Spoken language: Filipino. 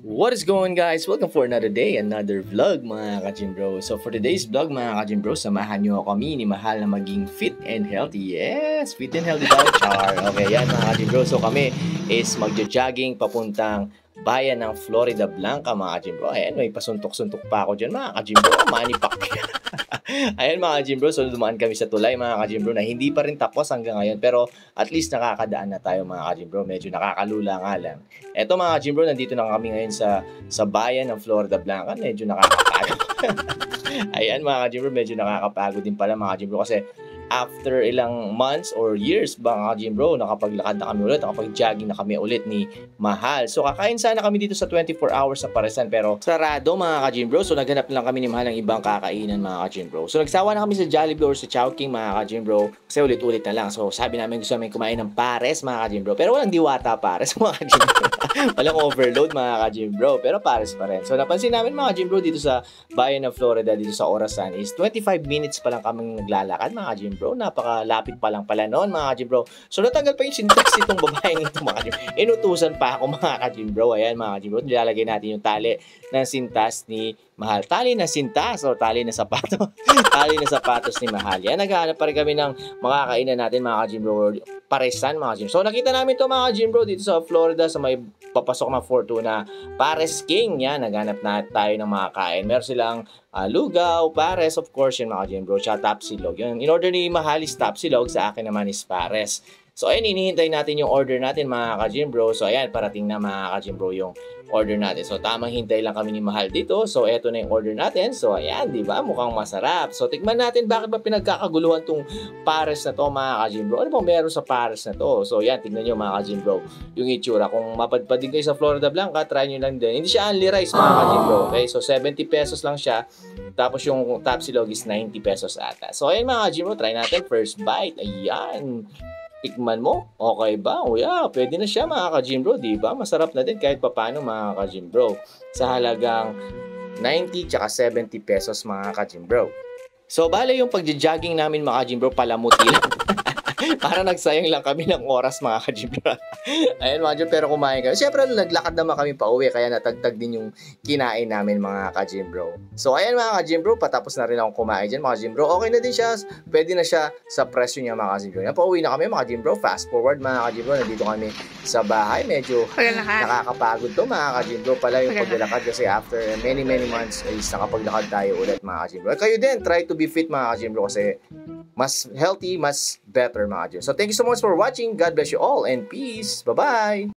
What is going guys? Welcome for another day, another vlog mga ka-gym bro. So for today's vlog mga ka-gym bro, samahan nyo kami ni Mahal na maging fit and healthy. Yes, fit and healthy daw, char. Okay, yan mga ka-gym bro. So kami is magja-jogging papuntang bayan ng Florida Blanca mga ka-gym bro. Ayan, may pasuntok-suntok pa ako dyan mga ka-gym bro. Manny Pacquiao. Ayan mga ka-gym bro, so dumaan kami sa tulay mga ka-gym bro na hindi pa rin tapos hanggang ngayon. Pero at least nakakadaan na tayo mga ka-gym bro. Medyo nakakalula nga lang. Eto mga ka-gym bro, nandito na kami ngayon sa bayan ng Florida Blanca. Medyo nakakapagod. Ayan mga ka-gym bro, medyo nakakapagod din pala mga ka-gym bro kasi after ilang months or years ba mga ka-gym bro, nakapaglakad na kami ulit, nakapag-jogging na kami ulit ni Mahal. So kakain sana kami dito sa 24 hours sa Paresan pero sarado mga ka-gym bro. So naghanap lang kami ni Mahal ng ibang kakainan mga ka-gym bro. So nagsawa na kami sa Jollibee or sa Chowking mga ka-gym bro kasi ulit-ulit na lang. So sabi namin gusto namin kumain ng pares mga ka-gym bro pero walang diwata pares mga ka-gym bro. Walang overload mga ka-gym bro pero pares pa rin. So napansin namin mga ka-gym bro dito sa bayan ng Florida dito sa Orasan is 25 minutes pa lang kaming naglalakad mga ka-gym bro. Napakalapit pa lang pala noon mga ka-gym bro. So natanggal pa yung syntax nitong babae nito mga ka-gym. Inutusan pa ako mga ka-gym bro. Ayan mga ka-gym bro. Nilalagay natin yung tali ng sintas ni Mahal. Tali na sintas o tali na sapatos. Tali na sapatos ni Mahal. Yan, naghahanap pa rin kami ng mga kainan natin mga ka-gym bro. Paresan mga ka-gym. So nakita namin to mga ka-gym bro dito sa Florida sa may papasok na Fortuna. Pares King. Yan, naghanap na tayo ng mga kain. Meron silang lugaw, pares, of course, yun mga ka-gym bro. Tsaka tapsilog. Yun, in order ni Mahal is tapsilog, sa akin naman is pares. So ayun, hinihintay natin yung order natin mga ka-gym bro. So ayan, parating na mga ka-gym bro yung order natin. So tamang hintay lang kami ni Mahal dito. So eto na yung order natin. So ayan, di ba? Mukhang masarap. So tikman natin bakit ba pinagkakaguluhan tong pares na to mga ka-gym bro. Ano bang meron sa pares na to? So ayan, tignan nyo mga ka-gym bro yung itsura. Kung mapadpad din kayo sa Florida Blanca, try nyo lang din. Hindi siya only rice mga ka-gym bro. Okay, so 70 pesos lang siya. Tapos yung tapsilog is 90 pesos ata. So ayan mga ka-gym bro, try natin first bite. Ayan. Tikman mo, okay ba? O yeah, pwede na siya mga ka-gym bro, di ba? Masarap na din kahit papano mga ka-gym bro. Sa halagang 90 tsaka 70 pesos mga ka-gym bro. So bale yung pagja-jogging namin mga ka-gym bro, palamuti lang. Para nagsayang lang kami ng oras mga ka-gym bro. Ayun mga ka-gym, pero kumain kami. Siyempre naglakad naman kami pa uwi kaya natagtag din yung kinain namin mga ka-gym bro. So ayan mga ka-gym bro, patapos na rin akong kumain dyan mga ka-gym bro. Okay na din siya, pwede na siya sa presyo niya mga ka-gym bro. Yan, pauwi na kami mga ka-gym bro. Fast forward mga ka-gym bro, nandito kami sa bahay. Medyo nakakapagod to mga ka-gym bro pala yung paglalakad kasi after many months is nakapaglakad tayo ulit mga ka-gym bro. Kayo din, try to be fit mga ka-gym bro kasi mas healthy, mas better mga ka-gym. So thank you so much for watching. God bless you all and peace. Bye-bye!